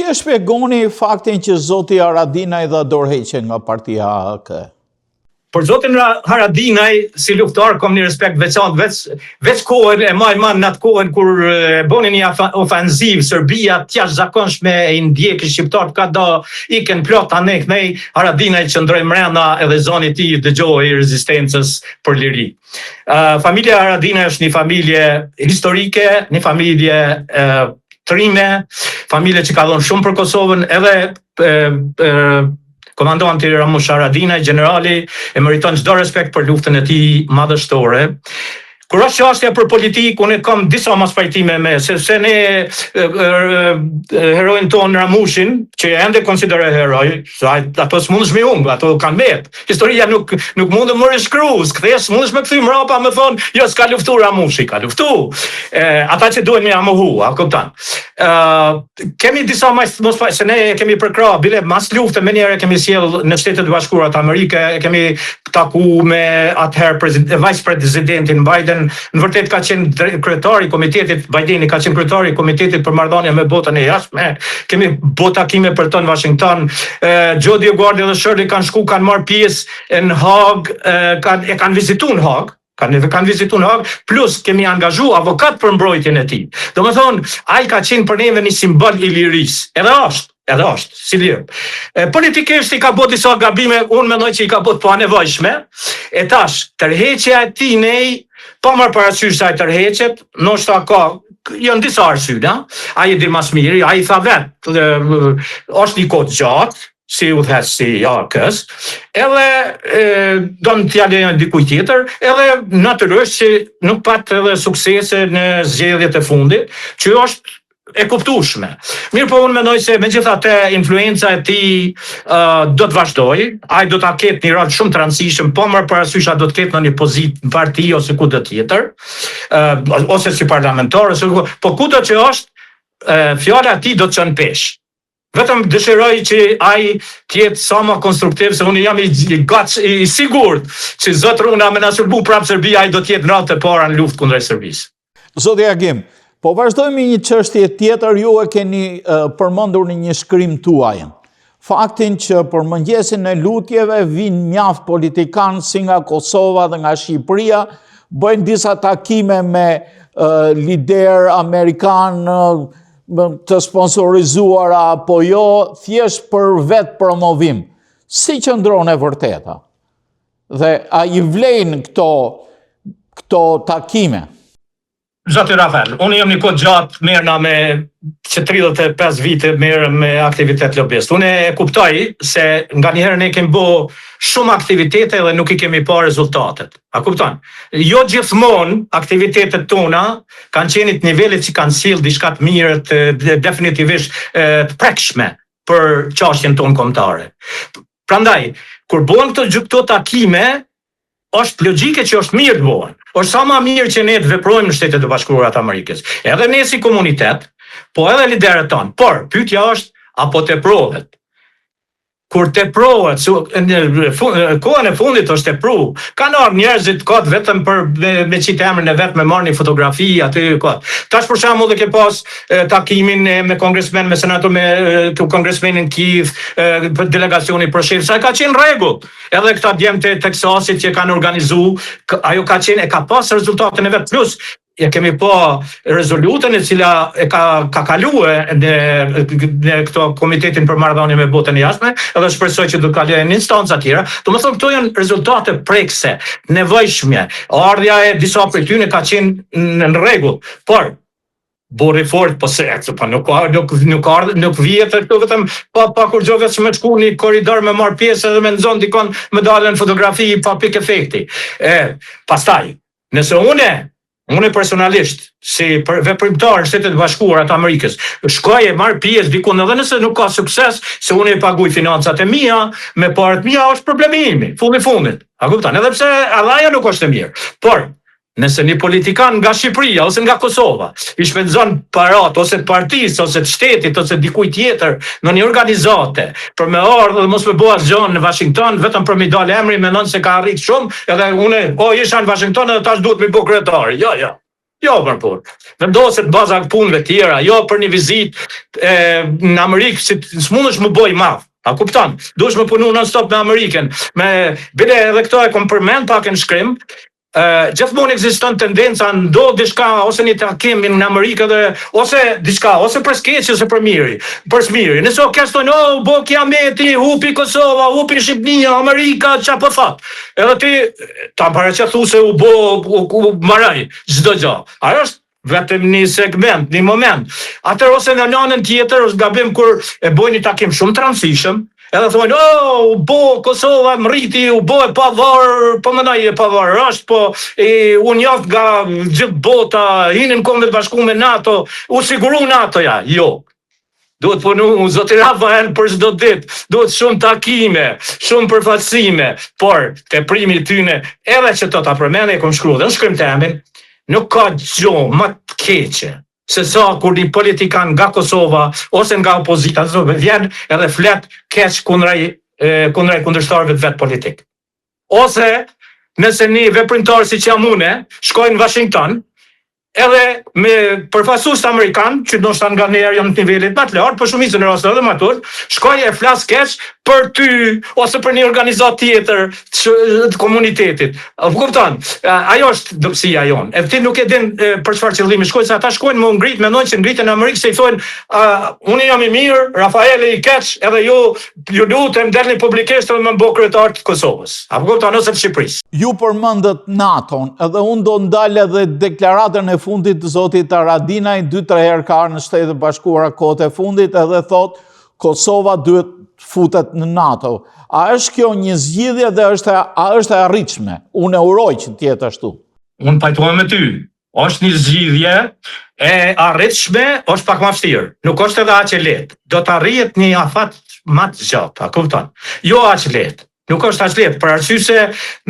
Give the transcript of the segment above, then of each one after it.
e shpjegoni faktin që zoti Haradinaj dha dorëheqje nga partia AHK? Për zotin Haradinaj, si luftar, kom një respekt veçantë, veç kohën e maj në atë kohën kur boni një ofenziv Serbia jashtëzakonshme e ndjeki shqiptarët ka do iken plot anek nej, Haradinaj qëndroi mrena edhe zoni i tij dëgjohej rezistencës për liri. Familja Haradinaj është një familje historike, një familje trime, familje që ka dhënë shumë për Kosovën, edhe komandanti Ramush Haradinaj, generali, e meriton çdo respekt për luftën e tij madhështore. Kur është çështja për politikë, unë kam disa mospajtime me, sepse ne heroin ton Ramushin, që ende konsideroj heroj, ato s'mundesh me humbë, ato kanë met. Historia nuk mundë më rishkruas, kthesh mundesh me kthy mrapa me thonë, jo s'ka luftu Ramushi, ka luftu. Ata që duhen me amohu, a kupton. Kemi disa mospajtime, se ne kemi përkrah, bile mas lufte me njerë kemi sjell në Shtetet Bashkuara të Amerikës, kemi taku me atëherë vice presidentin Biden. Në vërtet ka qenë kryetari i komitetit, Bideni ka qenë kryetari i komitetit për marrëdhënie me botën e jashtme. Kemi bë takime për të në Washington. Jody Guardi dhe Shirley kanë shku, kanë marrë pjesë në Hag, kanë vizitu në Hag. Kanë vizitu në Hag, plus kemi angazhu avokat për mbrojtjen e tij. Domethënë, ai ka qenë për neve një simbol i lirisë. Edhe është, si lirë. Politikisht i ka bërë disa gabime, unë mendoj që i ka bërë pa nevojshme, e tash, tërheqja e tij nej, pa marrë parasysh se ai tërheqet, ndoshta ka janë disa arsye, ai e di më së miri, ai tha vetë, është një kohë gjatë, si udhëheqësi i AHK-s, edhe do në t'ja lejon dikuj tjetër, edhe natyrisht që nuk pat edhe suksese në zgjedhjet e fundit, që është e kuptueshme. Mirë po unë mendoj se megjithatë influenca e tij do të vazhdojë, ai do ta ketë një rol shumë të rëndësishëm, po marr parasysh do të ketë në një pozitë në parti ose kudo tjetër, ose si parlamentar, po kudo që është, fjala e tij do të çon pesh. Vetëm dëshiroj që ai të jetë sa më konstruktiv, se unë jam i sigurt që zot Runa me na shërbu prapë Serbia, ai do të jetë natë e para në luftë kundër Serbisë. Zoti Agim, po vazhdojmë një çështje tjetër, ju e keni përmendur në një shkrim tuaj. Faktin që për mëngjesin e lutjeve vinë mjaft politikanë si nga Kosova dhe nga Shqipëria, bëjnë disa takime me lider amerikan të sponsorizuara apo jo, thjesht për vetë promovim. Si qëndron e vërteta? Dhe a i vlejnë këto takime? Zoti Rafael, unë jam një kohë gjatë merrna me që 35 vite merrem me aktivitet lobist. Unë e kuptoj se nga njëherë ne kemi bërë shumë aktivitete dhe nuk i kemi pa rezultatet. A kupton? Jo gjithmonë aktivitetet tona kanë qenë të nivelit që kanë sjell diçka të mirë, definitivisht të prekshme për çështjen tonë kombëtare. Prandaj, kur bëhen këto takime, është logjike që është mirë të bëhen. Është sa më mirë që ne të veprojmë në Shtetet e Bashkuara të Amerikës. Edhe ne si komunitet, po edhe liderët tonë. Por pyetja është, apo teprohet? Kur teprohet, kohën e fundit është tepru. Kanë ardhur njerëzit kot vetëm për me qitë emrin e vet, me marrë një fotografi aty kot. Tash për shembull ke pas takimin me kongresmen, me senator, me kongresmenin Kiev, delegacioni për shef, sa ka qenë rregull. Edhe këta djemë të Teksasit që kanë organizuar, ajo ka qenë e ka pas rezultatin e vet, plus ja kemi pa rezolutën e cila e ka kaluar në këto komitetin për marrëdhënie me botën e jashtme, edhe shpresoj që do të kalojë në instanca tjera. Domethënë këto janë rezultate prekse, nevojshme. Ardhja e disa prej tyre ka qenë në rregull, por borri fort, po se nuk vihet këtu vetëm pa kur gjove që me shku një korridor me marr pjesë edhe me nxon dikon me dalën fotografi pa pikë efekti. Pastaj, nëse unë personalisht, si veprimtar në Shtetet Bashkuara të Amerikës, shkoj e marr pjesë diku, edhe nëse nuk ka sukses, se unë e paguaj financat e mia, me parët mia është problemi imi, fundit. A kupton? Edhe pse ajo nuk është e mirë. Por nëse një politikan nga Shqipëria ose nga Kosova i shpenzon parat ose të partisë ose të shtetit ose dikujt tjetër në një organizate për me ardhur dhe mos me bëu asgjë në Washington vetëm për mi dalë emri, mendon se ka arrit shumë, edhe unë isha në Washington edhe tash duhet më bëj kryetar. Jo. Jo, për por. Vendoset baza punëve tjera, jo për një vizitë në Amerikë, si s'mundesh më boj madh. A kupton? Duhesh më punu non-stop me Amerikën. Bile edhe këto e kom përmend pak në shkrim. Gjithmonë ekziston tendenca ndodh diçka ose një takim në Amerikë dhe ose diçka ose për skeç ose për miri, për smiri. Nëse o kesh thonë, bo kiameti, hupi Kosova, hupi Shqipnia, Amerika, çfarë po thot? Edhe ti ta paraqethu se u maraj çdo gjë. Ajo është vetëm një segment, një moment. Atër ose në anën tjetër është gabim kur e bojnë një takim shumë të rëndësishëm, edhe thonë, u bo Kosova mriti, u bo e pavarë, po mënaj e pavarë është, po unë jaftë nga gjithë bota, hinin Kombet Bashkuar me NATO, u siguru NATO-ja, jo. Duhet punu zoti Rafael për çdo ditë, duhet shumë takime, shumë përfaqësime, por teprimi tyne, edhe që ta përmendë e kom shkruar dhe në shkrim temin, nuk ka gjë më të keqe se sa kur një politikan nga Kosova ose nga opozita vjen edhe flet keq kundrej kundërshtarëve të vet politik. Ose nëse një veprimtar siç jam unë shkojnë në Washington edhe me përfaqësues amerikan, që ndoshta nga njerë janë të nivelit më të lartë, por shumicën e rasteve më atur, shkoj e flas keq për ty ose për një organizatë tjetër të komunitetit. Kupton? Ajo është dobësia jonë. E ti nuk e din për çfarë qëllimi shkojnë, se ata shkojnë më ngrit, mendojnë që ngritën në Amerikë se i thonë unë jam i mirë, Rafaeli i keq, edhe ju lutem delni publikisht edhe më bë kryetar të Kosovës. Apo kupton, ose të Shqipërisë. Ju përmendët NATO-n, edhe unë do ndal edhe deklaratën e fundit të zotit Haradinaj 2-3 herë ka në Shtetet e Bashkuara kohët e fundit edhe thot Kosova duhet futet në NATO. A është kjo një zgjidhje dhe a është e arritshme? Unë e uroj që të jetë ashtu. Unë pajtohem me ty. Është një zgjidhje e arritshme, është pak më vështirë. Nuk është edhe aq e lehtë. Do të arrihet një afat më të gjatë, a kupton? Jo aq lehtë. Nuk është aq lehtë, për arsye se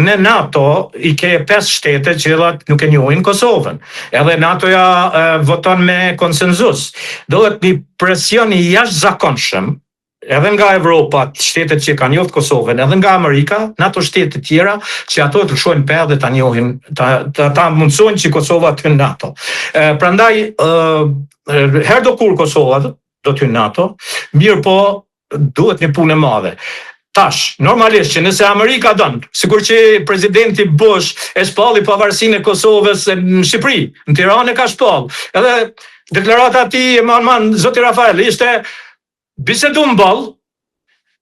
në NATO i ke 5 shtete që nuk e njohin Kosovën. Edhe NATO-ja voton me konsenzus. Dohet një presion i jashtëzakonshëm edhe nga Evropa, shtetet që kanë njohur Kosovën, edhe nga Amerika, NATO shtetet tjera, që ato të shojnë pe dhe ta njohin, ta mundsojnë që Kosova të hyjë NATO. Prandaj, herë do kur Kosova do të hyjë NATO, mirë po duhet një punë e madhe. Tash, normalisht që nëse Amerika don, sikur që presidenti Bush e shpalli pavarësinë e Kosovës në Shqipëri, në Tiranë ka shpall. Edhe deklarata e tij zoti Rafael ishte bisedu në ball,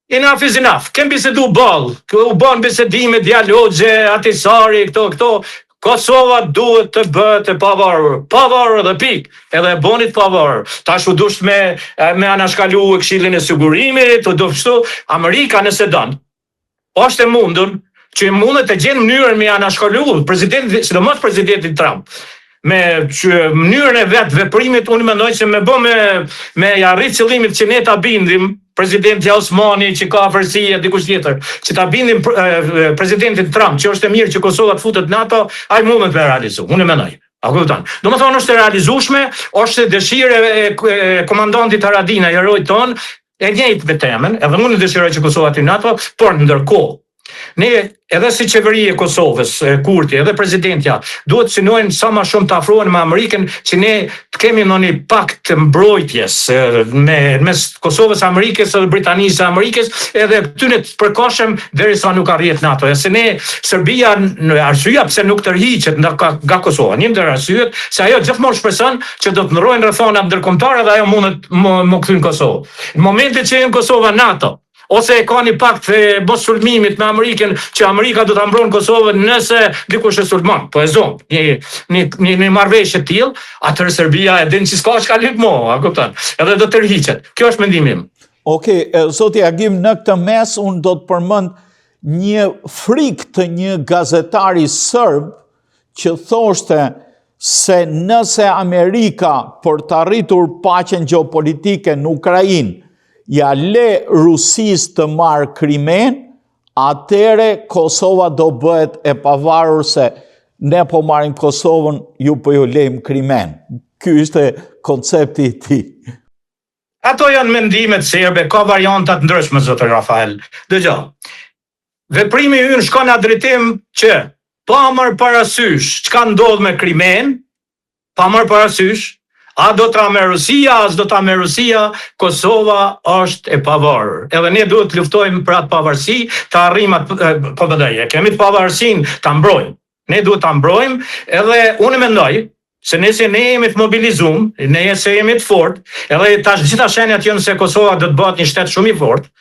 enough is enough. Kem bisedu ball, u bën bisedime, dialogje, atisari, këto. Kosova duhet të bëhet e pavarur dhe pikë, edhe e bonit pavarur. Tash u dush me anashkalu Këshillin e Sigurimit, u dushtu Amerika nëse don. Është e mundur që mundet të gjenë mënyrën me anashkalu presidenti, sidomos presidenti Trump. Me mënyrën e vet veprimit, unë mendoj që me arrit qëllimit që ne ta bindim presidenti Osmani që ka afërsi e dikush tjetër, që ta bindim presidentin Trump, që është e mirë që Kosova të futet NATO, ai mundet me realizu. Unë mendoj. A kupton? Domethënë është e realizueshme, është dëshirë e komandantit Haradinaj, herojt ton, e njëjtë me temën, edhe unë dëshiroj që Kosova të NATO, por ndërkohë ne edhe si qeveri e Kosovës, Kurti, edhe presidentja, duhet synojnë sa më shumë të afrohen me Amerikën, që ne të kemi në një pakt të mbrojtjes mes Kosovës, Amerikës dhe Britanisë e Amerikës, edhe këtyne të përkohshëm derisa nuk arrihet NATO. Se ne, Serbia, arsyeja pse nuk tërhiqet nga Kosova, një ndër arsyet, se ajo gjithmonë shpreson që do të ndrojnë rrethona ndërkombëtare dhe ajo mundet më kthyn Kosovë. Në momentin që jemi Kosova NATO, ose ka një pakt mos sulmimit me Amerikën, që Amerika do ta mbron Kosovën nëse dikush e sulmon, po e zon, një marrëveshje të tillë, atëherë Serbia e din që s'ka çkalit mo, a kupton? Edhe do të tërhiqet. Kjo është mendimi im. Okej, zoti Agim, në këtë mes unë do të përmend një frikë të një gazetari serb që thoshte se nëse Amerika për të arritur paqen gjeopolitike në Ukrainë ja le Rusis të marrë Krimen, atëre Kosova do bëhet e pavarur se ne po marrim Kosovën, ju po ju lejmë Krimen. Ky ishte koncepti i tij. Ato janë mendimet serbe, ka varianta të ndryshme, zotë Rafael. Dëgjoj. Veprimi ynë shkon në drejtim që pa marrë parasysh çka ndodh me Krimen, pa marrë parasysh, a do ta merr Rusia, as do ta merr Rusia, Kosova është e pavarur. Edhe ne duhet të luftojmë për atë pavarësi, të arrijmë atë PBD-je. Kemi të pavarësinë ta mbrojmë. Ne duhet ta mbrojmë, edhe unë mendoj se nëse ne jemi të mobilizuar, nëse jemi të fortë, edhe tash gjitha shenjat janë se Kosova do të bëhet një shtet shumë i fortë,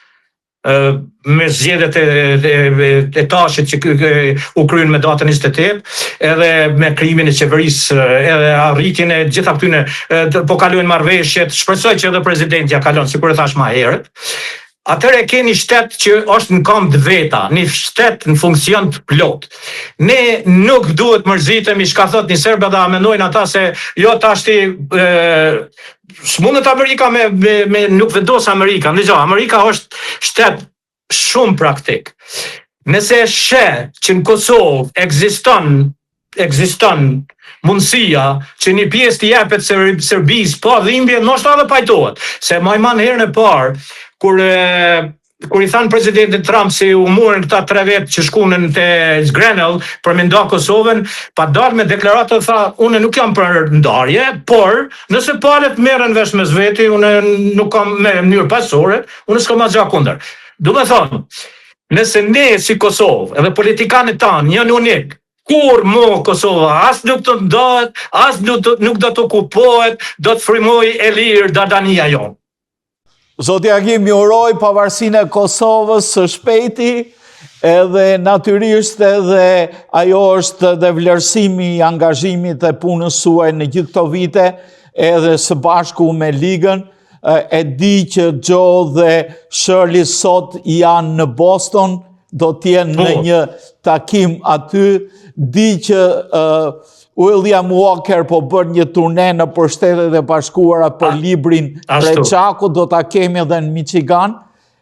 me zgjedhjet e tashit që u kryen me datën 28, edhe me krijimin e qeverisë, edhe arritjen e gjitha këtyne, po kalojnë marrëveshjet, shpresoj që edhe presidenti ja kalon, sikur e thash më herët. Atëherë keni shtet që është në kamp të veta, një shtet në funksion të plot. Ne nuk duhet mërzitemi, shka thot një serbe dhe mendojnë ata se jo tashti s'mundet Amerika me nuk vendos Amerika. Ndëgjo, Amerika është shtet shumë praktik. Nëse sheh që në Kosovë ekziston mundësia që një pjesë të jepet Serbisë pa dhimbje, ndoshta edhe pajtohet. Se më herën e parë kur i thanë presidentit Trump se u morën këta 3 vetë që shkunën te Grenell për me nda Kosovën, pa dalë me deklaratë tha, unë nuk jam për ndarje, por nëse palët merren vesh me zveti, unë nuk kam me mënyrë pasore, unë s'kam asgjë kundër. Do me thonë, nëse ne si Kosovë, edhe politikanët tanë janë unik, kur mo Kosova, as nuk të ndohet, as nuk do të okupohet, do të frymoj e lirë Dardania jonë. Zoti Agim, ju uroj pavarësinë e Kosovës së shpejti, edhe natyrisht edhe ajo është dhe vlerësimi i angazhimit e punës suaj në gjithë këto vite, edhe së bashku me Ligën. E di që Joe dhe Shirley sot janë në Boston, do t'jenë në një takim aty. Di që William Walker po bërë një turne në për Shtetet e Bashkuara për librin Reçaku, do t'a kemi edhe në Michigan,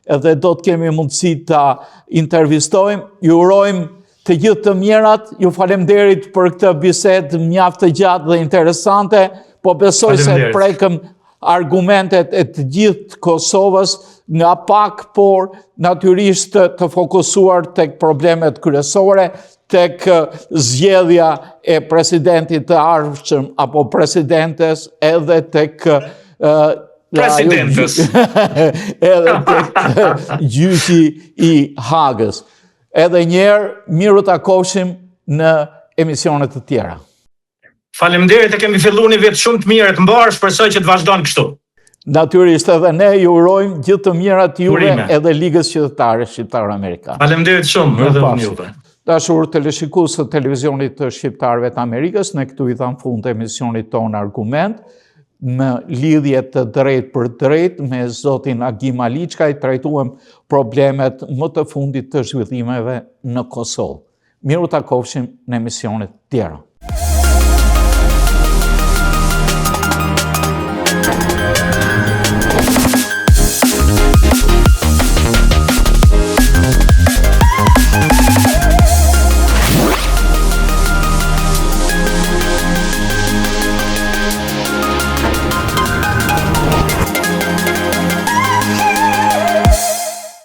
edhe do t'kemi mundësi t'a intervistojmë. Ju urojmë të gjithë të mirat, ju falemderit për këtë bisedë mjaft të gjatë dhe interesante, po besoj se prekëm argumentet e të gjithë Kosovës nga pak, por natyrisht të fokusuar tek problemet kryesore, tek zgjedhja e presidentit të ardhshëm apo presidentes, edhe tek presidentes. Edhe tek gjyqi i Hagës. Edhe njerë, miru takofshim në emisionet të tjera. Faleminderit, e kemi filluar një vit shumë të mirë të mbarë, shpresoj që të vazhdon kështu. Natyrisht edhe ne ju urojmë gjithë të mirat juve edhe Ligës Qytetare Shqiptar-Amerikan. Faleminderit shumë edhe unë juve. Dashur televizionistët të televizionit të Shqiptarëve të Amerikës, ne këtu i tham fund të emisionit tonë Argument, në lidhje të drejt për drejt me zotin Agim Aliçkaj, trajtuam problemet më të fundit të zhvillimeve në Kosovë. Miru takofshim në emisionet tjera.